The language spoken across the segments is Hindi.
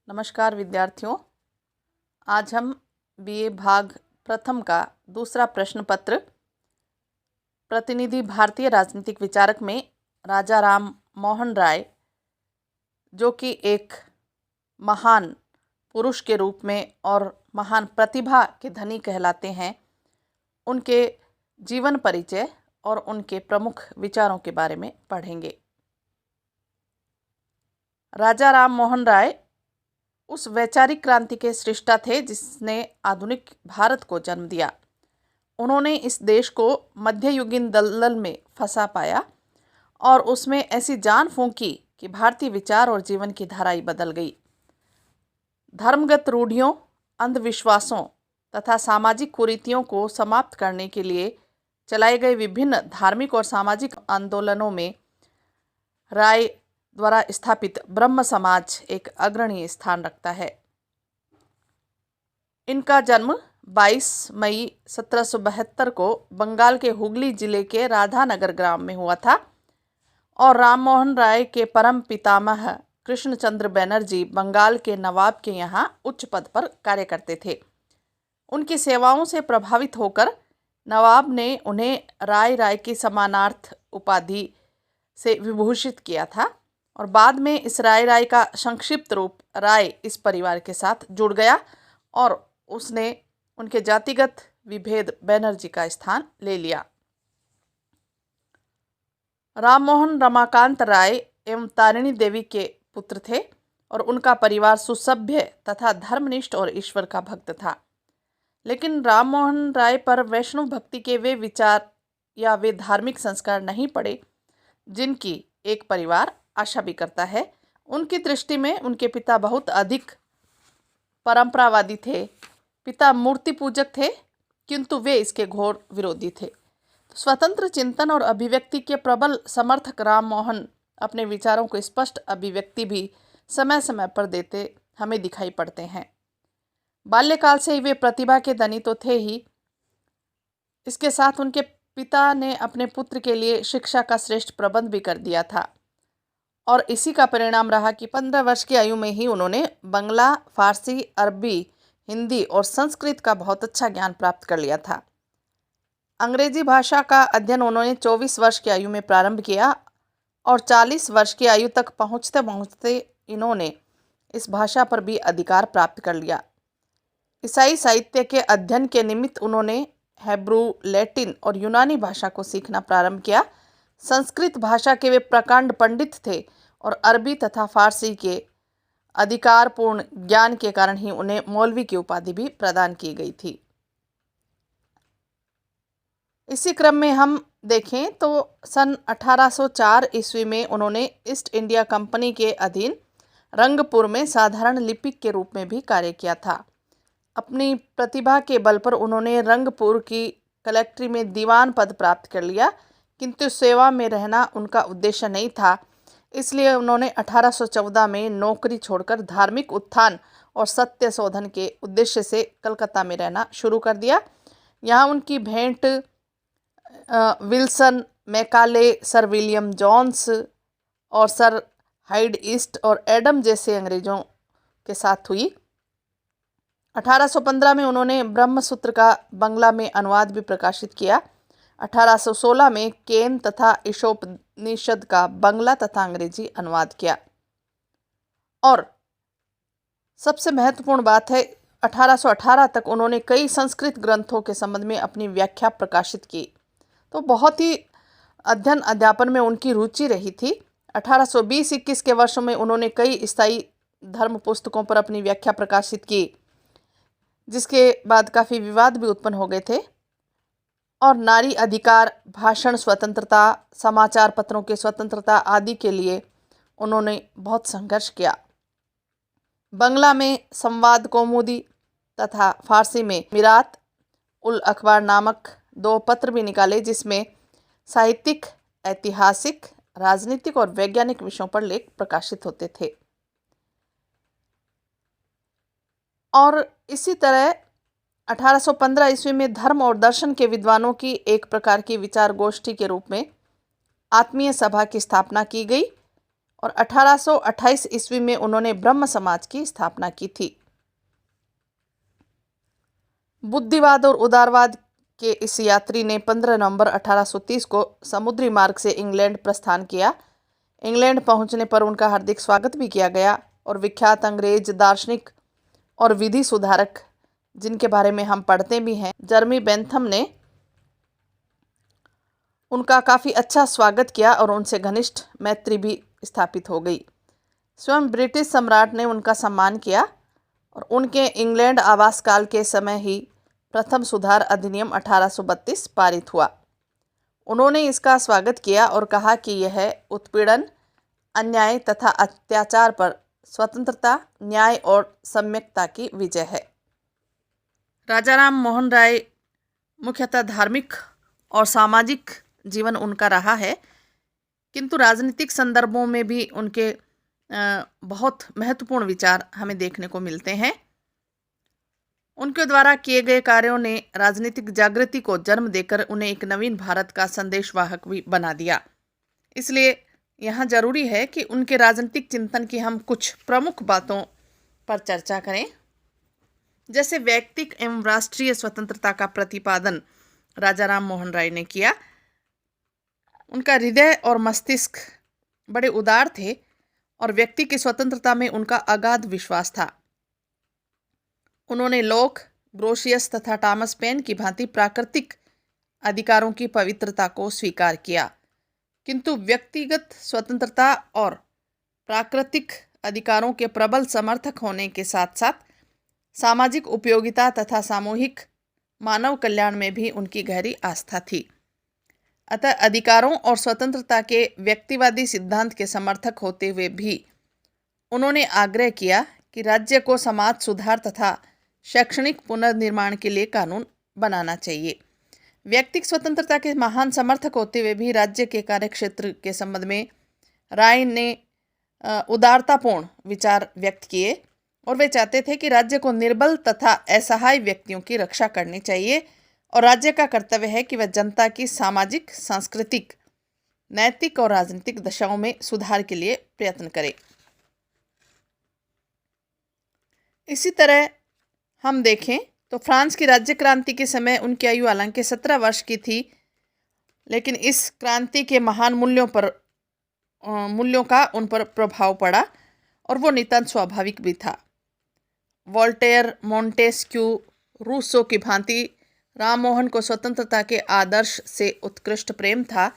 नमस्कार विद्यार्थियों, आज हम बीए भाग प्रथम का दूसरा प्रश्न पत्र प्रतिनिधि भारतीय राजनीतिक विचारक में राजा राम मोहन राय, जो कि एक महान पुरुष के रूप में और महान प्रतिभा के धनी कहलाते हैं, उनके जीवन परिचय और उनके प्रमुख विचारों के बारे में पढ़ेंगे। राजा राम मोहन राय उस वैचारिक क्रांति के सृष्टा थे जिसने आधुनिक भारत को जन्म दिया। उन्होंने इस देश को मध्ययुगीन दलदल में फंसा पाया और उसमें ऐसी जान फूंकी कि भारतीय विचार और जीवन की धारा ही बदल गई। धर्मगत रूढ़ियों, अंधविश्वासों तथा सामाजिक कुरीतियों को समाप्त करने के लिए चलाए गए विभिन्न धार्मिक और सामाजिक आंदोलनों में राय द्वारा स्थापित ब्रह्म समाज एक अग्रणी स्थान रखता है। इनका जन्म 22 मई 1772 को बंगाल के हुगली जिले के राधानगर ग्राम में हुआ था और राम मोहन राय के परम पितामह कृष्णचंद्र बनर्जी बंगाल के नवाब के यहाँ उच्च पद पर कार्य करते थे। उनकी सेवाओं से प्रभावित होकर नवाब ने उन्हें राय की समानार्थ उपाधि से विभूषित किया था और बाद में इस राय का संक्षिप्त रूप राय इस परिवार के साथ जुड़ गया और उसने उनके जातिगत विभेद बनर्जी का स्थान ले लिया। राम मोहन रमाकांत राय एवं तारिणी देवी के पुत्र थे और उनका परिवार सुसभ्य तथा धर्मनिष्ठ और ईश्वर का भक्त था। लेकिन राम मोहन राय पर वैष्णव भक्ति के वे विचार या वे धार्मिक संस्कार नहीं पड़े जिनकी एक परिवार आशा भी करता है। उनकी दृष्टि में उनके पिता बहुत अधिक परंपरावादी थे। पिता मूर्ति पूजक थे, किंतु वे इसके घोर विरोधी थे। तो स्वतंत्र चिंतन और अभिव्यक्ति के प्रबल समर्थक राम मोहन अपने विचारों को स्पष्ट अभिव्यक्ति भी समय समय पर देते हमें दिखाई पड़ते हैं। बाल्यकाल से ही वे प्रतिभा के धनी तो थे ही, इसके साथ उनके पिता ने अपने पुत्र के लिए शिक्षा का श्रेष्ठ प्रबंध भी कर दिया था और इसी का परिणाम रहा कि 15 वर्ष की आयु में ही उन्होंने बंगला, फारसी, अरबी, हिंदी और संस्कृत का बहुत अच्छा ज्ञान प्राप्त कर लिया था। अंग्रेजी भाषा का अध्ययन उन्होंने 24 वर्ष की आयु में प्रारंभ किया और 40 वर्ष की आयु तक पहुँचते पहुँचते इन्होंने इस भाषा पर भी अधिकार प्राप्त कर लिया। ईसाई साहित्य के अध्ययन के निमित्त उन्होंने हेब्रू, लैटिन और यूनानी भाषा को सीखना प्रारंभ किया। संस्कृत भाषा के वे प्रकांड पंडित थे और अरबी तथा फारसी के अधिकारपूर्ण ज्ञान के कारण ही उन्हें मौलवी की उपाधि भी प्रदान की गई थी। इसी क्रम में हम देखें तो सन 1804 ईस्वी में उन्होंने ईस्ट इंडिया कंपनी के अधीन रंगपुर में साधारण लिपिक के रूप में भी कार्य किया था। अपनी प्रतिभा के बल पर उन्होंने रंगपुर की कलेक्ट्री में दीवान पद प्राप्त कर लिया, किंतु सेवा में रहना उनका उद्देश्य नहीं था। इसलिए उन्होंने 1814 में नौकरी छोड़कर धार्मिक उत्थान और सत्य शोधन के उद्देश्य से कलकत्ता में रहना शुरू कर दिया। यहाँ उनकी भेंट Wilson Macaulay, sir William Jones और सर हाइड ईस्ट और एडम जैसे अंग्रेजों के साथ हुई। 1815 में उन्होंने ब्रह्मसूत्र का बंगला में अनुवाद भी प्रकाशित किया। 1816 में केन तथा ईशोपनिषद का बंगला तथा अंग्रेजी अनुवाद किया। और सबसे महत्वपूर्ण बात है, 1818 तक उन्होंने कई संस्कृत ग्रंथों के संबंध में अपनी व्याख्या प्रकाशित की। तो बहुत ही अध्ययन अध्यापन में उनकी रुचि रही थी। 1820-21 के वर्षों में उन्होंने कई ईसाई धर्म पुस्तकों पर अपनी व्याख्या प्रकाशित की, जिसके बाद काफ़ी विवाद भी उत्पन्न हो गए थे। और नारी अधिकार, भाषण स्वतंत्रता, समाचार पत्रों की स्वतंत्रता आदि के लिए उन्होंने बहुत संघर्ष किया। बंगला में संवाद कौमुदी तथा फारसी में मिरात उल अखबार नामक 2 पत्र भी निकाले, जिसमें साहित्यिक, ऐतिहासिक, राजनीतिक और वैज्ञानिक विषयों पर लेख प्रकाशित होते थे। और इसी तरह 1815 ईस्वी में धर्म और दर्शन के विद्वानों की एक प्रकार की विचार गोष्ठी के रूप में आत्मीय सभा की स्थापना की गई और 1828 ईस्वी में उन्होंने ब्रह्म समाज की स्थापना की थी। बुद्धिवाद और उदारवाद के इस यात्री ने 15 नवंबर 1830 को समुद्री मार्ग से इंग्लैंड प्रस्थान किया। इंग्लैंड पहुंचने पर उनका हार्दिक स्वागत भी किया गया और विख्यात अंग्रेज दार्शनिक और विधि सुधारक, जिनके बारे में हम पढ़ते भी हैं, जर्मी बेंथम ने उनका काफ़ी अच्छा स्वागत किया और उनसे घनिष्ठ मैत्री भी स्थापित हो गई। स्वयं ब्रिटिश सम्राट ने उनका सम्मान किया और उनके इंग्लैंड आवास काल के समय ही प्रथम सुधार अधिनियम 1832 पारित हुआ। उन्होंने इसका स्वागत किया और कहा कि यह उत्पीड़न, अन्याय तथा अत्याचार पर स्वतंत्रता, न्याय और सम्यकता की विजय है। राजा राम मोहन राय मुख्यतः धार्मिक और सामाजिक जीवन उनका रहा है, किंतु राजनीतिक संदर्भों में भी उनके बहुत महत्वपूर्ण विचार हमें देखने को मिलते हैं। उनके द्वारा किए गए कार्यों ने राजनीतिक जागृति को जन्म देकर उन्हें एक नवीन भारत का संदेशवाहक भी बना दिया। इसलिए यहाँ जरूरी है कि उनके राजनीतिक चिंतन की हम कुछ प्रमुख बातों पर चर्चा करें। जैसे व्यक्तिक एवं राष्ट्रीय स्वतंत्रता का प्रतिपादन राजा राम मोहन राय ने किया। उनका हृदय और मस्तिष्क बड़े उदार थे और व्यक्ति की स्वतंत्रता में उनका अगाध विश्वास था। उन्होंने लोक, ग्रोशियस तथा टॉमस पेन की भांति प्राकृतिक अधिकारों की पवित्रता को स्वीकार किया, किंतु व्यक्तिगत स्वतंत्रता और प्राकृतिक अधिकारों के प्रबल समर्थक होने के साथ साथ सामाजिक उपयोगिता तथा सामूहिक मानव कल्याण में भी उनकी गहरी आस्था थी। अतः अधिकारों और स्वतंत्रता के व्यक्तिवादी सिद्धांत के समर्थक होते हुए भी उन्होंने आग्रह किया कि राज्य को समाज सुधार तथा शैक्षणिक पुनर्निर्माण के लिए कानून बनाना चाहिए। व्यक्तिक स्वतंत्रता के महान समर्थक होते हुए भी राज्य के कार्यक्षेत्र के संबंध में राय ने उदारतापूर्ण विचार व्यक्त किए और वे चाहते थे कि राज्य को निर्बल तथा असहाय व्यक्तियों की रक्षा करनी चाहिए और राज्य का कर्तव्य है कि वह जनता की सामाजिक, सांस्कृतिक, नैतिक और राजनीतिक दशाओं में सुधार के लिए प्रयत्न करे। इसी तरह हम देखें तो फ्रांस की राज्य क्रांति के समय उनकी आयु हालांकि 17 वर्ष की थी, लेकिन इस क्रांति के महान मूल्यों का उन पर प्रभाव पड़ा और वो नितांत स्वाभाविक भी था। वोल्टेयर, मोंटेस्क्यू, रूसो की भांति राममोहन को स्वतंत्रता के आदर्श से उत्कृष्ट प्रेम था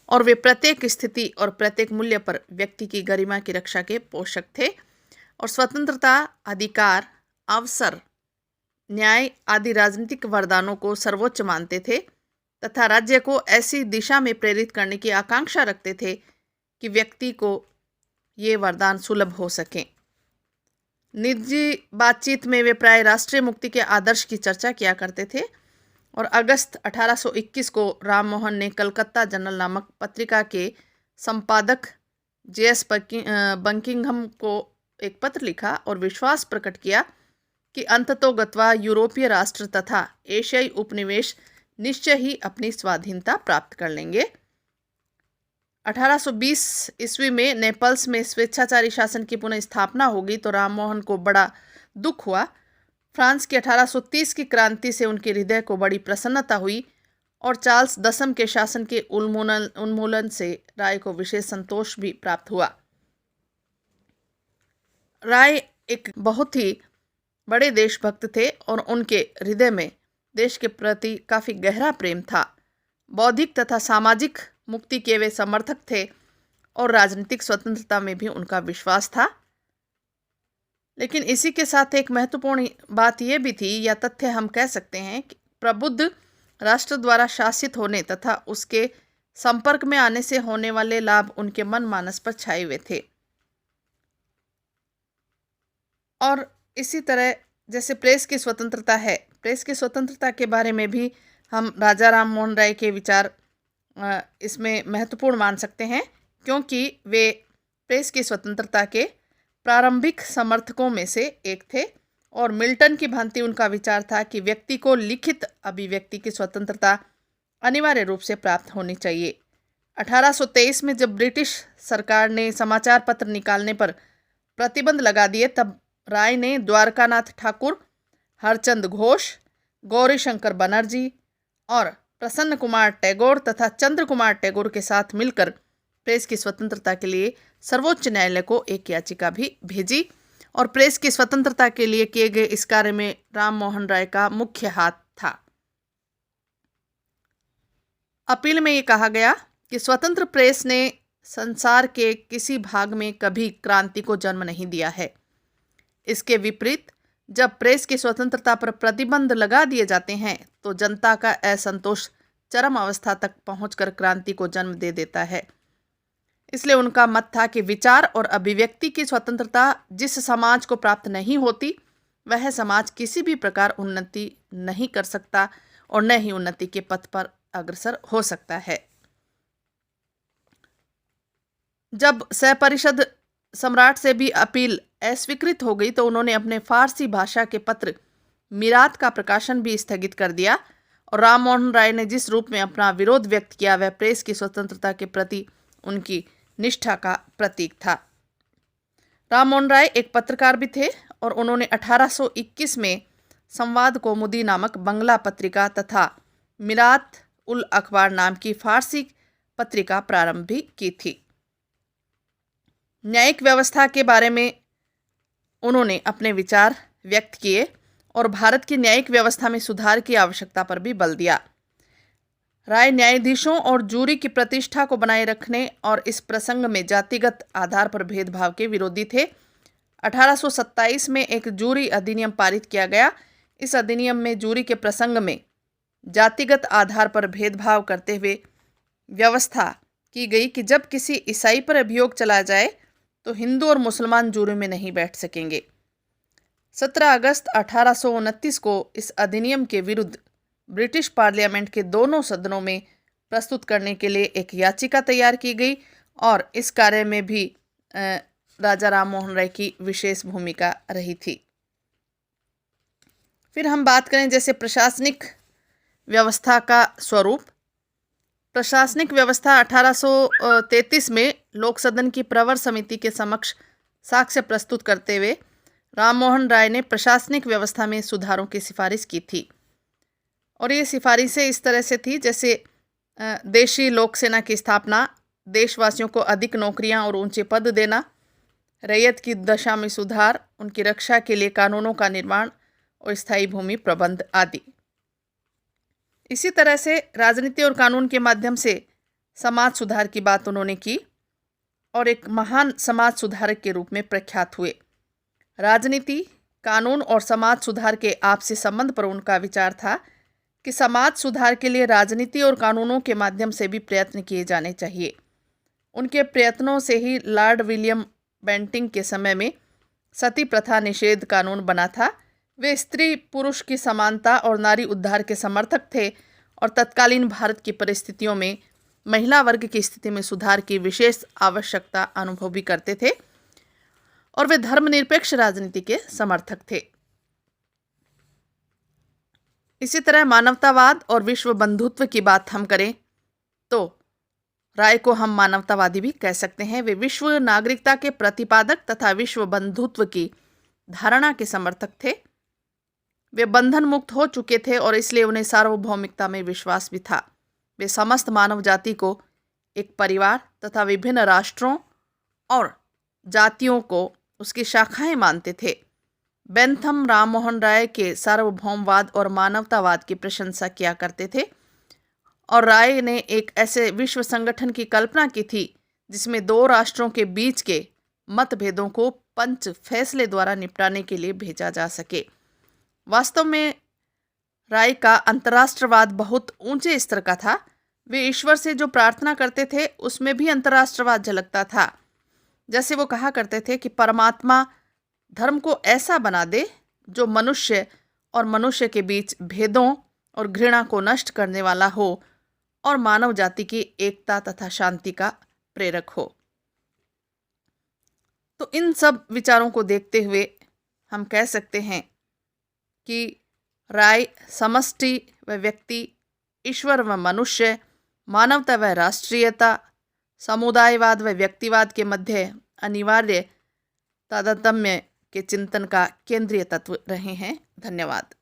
और वे प्रत्येक स्थिति और प्रत्येक मूल्य पर व्यक्ति की गरिमा की रक्षा के पोषक थे और स्वतंत्रता, अधिकार, अवसर, न्याय आदि राजनीतिक वरदानों को सर्वोच्च मानते थे तथा राज्य को ऐसी दिशा में प्रेरित करने की आकांक्षा रखते थे कि व्यक्ति को ये वरदान सुलभ हो सकें। निजी बातचीत में वे प्राय राष्ट्रीय मुक्ति के आदर्श की चर्चा किया करते थे और अगस्त 1821 को राममोहन ने कलकत्ता जनरल नामक पत्रिका के संपादक जे.एस. बंकिंघम को एक पत्र लिखा और विश्वास प्रकट किया कि अंततोगत्वा यूरोपीय राष्ट्र तथा एशियाई उपनिवेश निश्चय ही अपनी स्वाधीनता प्राप्त कर लेंगे। 1820 ईस्वी में नेपल्स में स्वेच्छाचारी शासन की पुनः स्थापना होगी तो राममोहन को बड़ा दुख हुआ। फ्रांस की 1830 की क्रांति से उनके हृदय को बड़ी प्रसन्नता हुई और चार्ल्स दसम के शासन के उन्मूलन से राय को विशेष संतोष भी प्राप्त हुआ। राय एक बहुत ही बड़े देशभक्त थे और उनके हृदय में देश के प्रति काफ़ी गहरा प्रेम था। बौद्धिक तथा सामाजिक मुक्ति के वे समर्थक थे और राजनीतिक स्वतंत्रता में भी उनका विश्वास था। लेकिन इसी के साथ एक महत्वपूर्ण बात यह भी थी, या तथ्य हम कह सकते हैं, कि प्रबुद्ध राष्ट्र द्वारा शासित होने तथा उसके संपर्क में आने से होने वाले लाभ उनके मन मानस पर छाए हुए थे। और इसी तरह जैसे प्रेस की स्वतंत्रता है, प्रेस की स्वतंत्रता के बारे में भी हम राजा राम मोहन राय के विचार इसमें महत्वपूर्ण मान सकते हैं, क्योंकि वे प्रेस की स्वतंत्रता के प्रारंभिक समर्थकों में से एक थे और मिल्टन की भांति उनका विचार था कि व्यक्ति को लिखित अभिव्यक्ति की स्वतंत्रता अनिवार्य रूप से प्राप्त होनी चाहिए। 1823 में जब ब्रिटिश सरकार ने समाचार पत्र निकालने पर प्रतिबंध लगा दिए, तब राय ने द्वारकानाथ ठाकुर, हरचंद घोष, गौरीशंकर बनर्जी और प्रसन्न कुमार टैगोर तथा चंद्र कुमार टैगोर के साथ मिलकर प्रेस की स्वतंत्रता के लिए सर्वोच्च न्यायालय को एक याचिका भी भेजी और प्रेस की स्वतंत्रता के लिए किए गए इस कार्य में राम मोहन राय का मुख्य हाथ था। अपील में ये कहा गया कि स्वतंत्र प्रेस ने संसार के किसी भाग में कभी क्रांति को जन्म नहीं दिया है। इसके विपरीत जब प्रेस की स्वतंत्रता पर प्रतिबंध लगा दिए जाते हैं तो जनता का असंतोष चरम अवस्था तक पहुंचकर क्रांति को जन्म दे देता है। इसलिए उनका मत था कि विचार और अभिव्यक्ति की स्वतंत्रता जिस समाज को प्राप्त नहीं होती, वह समाज किसी भी प्रकार उन्नति नहीं कर सकता और न ही उन्नति के पथ पर अग्रसर हो सकता है। जब सहपरिषद सम्राट से भी अपील अस्वीकृत हो गई तो उन्होंने अपने फारसी भाषा के पत्र मीरात का प्रकाशन भी स्थगित कर दिया और राम मोहन राय ने जिस रूप में अपना विरोध व्यक्त किया वह प्रेस की स्वतंत्रता के प्रति उनकी निष्ठा का प्रतीक था। राम मोहन राय एक पत्रकार भी थे और उन्होंने 1821 में संवाद कौमुदी नामक बंगला पत्रिका तथा मीरात उल अखबार नाम की फारसी पत्रिका प्रारंभ भी की थी। न्यायिक व्यवस्था के बारे में उन्होंने अपने विचार व्यक्त किए और भारत की न्यायिक व्यवस्था में सुधार की आवश्यकता पर भी बल दिया। राय न्यायाधीशों और जूरी की प्रतिष्ठा को बनाए रखने और इस प्रसंग में जातिगत आधार पर भेदभाव के विरोधी थे। 1827 में एक जूरी अधिनियम पारित किया गया। इस अधिनियम में जूरी के प्रसंग में जातिगत आधार पर भेदभाव करते हुए व्यवस्था की गई कि जब किसी ईसाई पर अभियोग चला जाए तो हिंदू और मुसलमान जूरी में नहीं बैठ सकेंगे। 17 अगस्त 1829 को इस अधिनियम के विरुद्ध ब्रिटिश पार्लियामेंट के दोनों सदनों में प्रस्तुत करने के लिए एक याचिका तैयार की गई और इस कार्य में भी राजा राम मोहन राय की विशेष भूमिका रही थी। फिर हम बात करें जैसे प्रशासनिक व्यवस्था का स्वरूप। प्रशासनिक व्यवस्था 1833 में लोक सदन की प्रवर समिति के समक्ष साक्ष्य प्रस्तुत करते हुए राम मोहन राय ने प्रशासनिक व्यवस्था में सुधारों की सिफारिश की थी और ये सिफारिशें इस तरह से थी जैसे देशी लोक सेना की स्थापना, देशवासियों को अधिक नौकरियां और ऊंचे पद देना, रैयत की दशा में सुधार, उनकी रक्षा के लिए कानूनों का निर्माण और स्थायी भूमि प्रबंध आदि। इसी तरह से राजनीति और कानून के माध्यम से समाज सुधार की बात उन्होंने की और एक महान समाज सुधारक के रूप में प्रख्यात हुए। राजनीति, कानून और समाज सुधार के आपसी संबंध पर उनका विचार था कि समाज सुधार के लिए राजनीति और कानूनों के माध्यम से भी प्रयत्न किए जाने चाहिए। उनके प्रयत्नों से ही लॉर्ड विलियम बेंटिंक के समय में सती प्रथा निषेध कानून बना था। वे स्त्री पुरुष की समानता और नारी उद्धार के समर्थक थे और तत्कालीन भारत की परिस्थितियों में महिला वर्ग की स्थिति में सुधार की विशेष आवश्यकता अनुभव भी करते थे और वे धर्मनिरपेक्ष राजनीति के समर्थक थे। इसी तरह मानवतावाद और विश्व बंधुत्व की बात हम करें तो राय को हम मानवतावादी भी कह सकते हैं। वे विश्व नागरिकता के प्रतिपादक तथा विश्व बंधुत्व की धारणा के समर्थक थे। वे बंधन मुक्त हो चुके थे और इसलिए उन्हें सार्वभौमिकता में विश्वास भी था। वे समस्त मानव जाति को एक परिवार तथा विभिन्न राष्ट्रों और जातियों को उसकी शाखाएं मानते थे। बेंथम राम मोहन राय के सार्वभौमवाद और मानवतावाद की प्रशंसा किया करते थे और राय ने एक ऐसे विश्व संगठन की कल्पना की थी जिसमें दो राष्ट्रों के बीच के मतभेदों को पंच फैसले द्वारा निपटाने के लिए भेजा जा सके। वास्तव में राय का अंतर्राष्ट्रवाद बहुत ऊंचे स्तर का था। वे ईश्वर से जो प्रार्थना करते थे उसमें भी अंतर्राष्ट्रवाद झलकता था। जैसे वो कहा करते थे कि परमात्मा धर्म को ऐसा बना दे जो मनुष्य और मनुष्य के बीच भेदों और घृणा को नष्ट करने वाला हो और मानव जाति की एकता तथा शांति का प्रेरक हो। तो इन सब विचारों को देखते हुए हम कह सकते हैं कि राय समष्टि व व्यक्ति, ईश्वर व मनुष्य, मानवता व राष्ट्रीयता समुदायवाद व व्यक्तिवाद के मध्य अनिवार्य तारतम्य के चिंतन का केंद्रीय तत्व रहे हैं। धन्यवाद।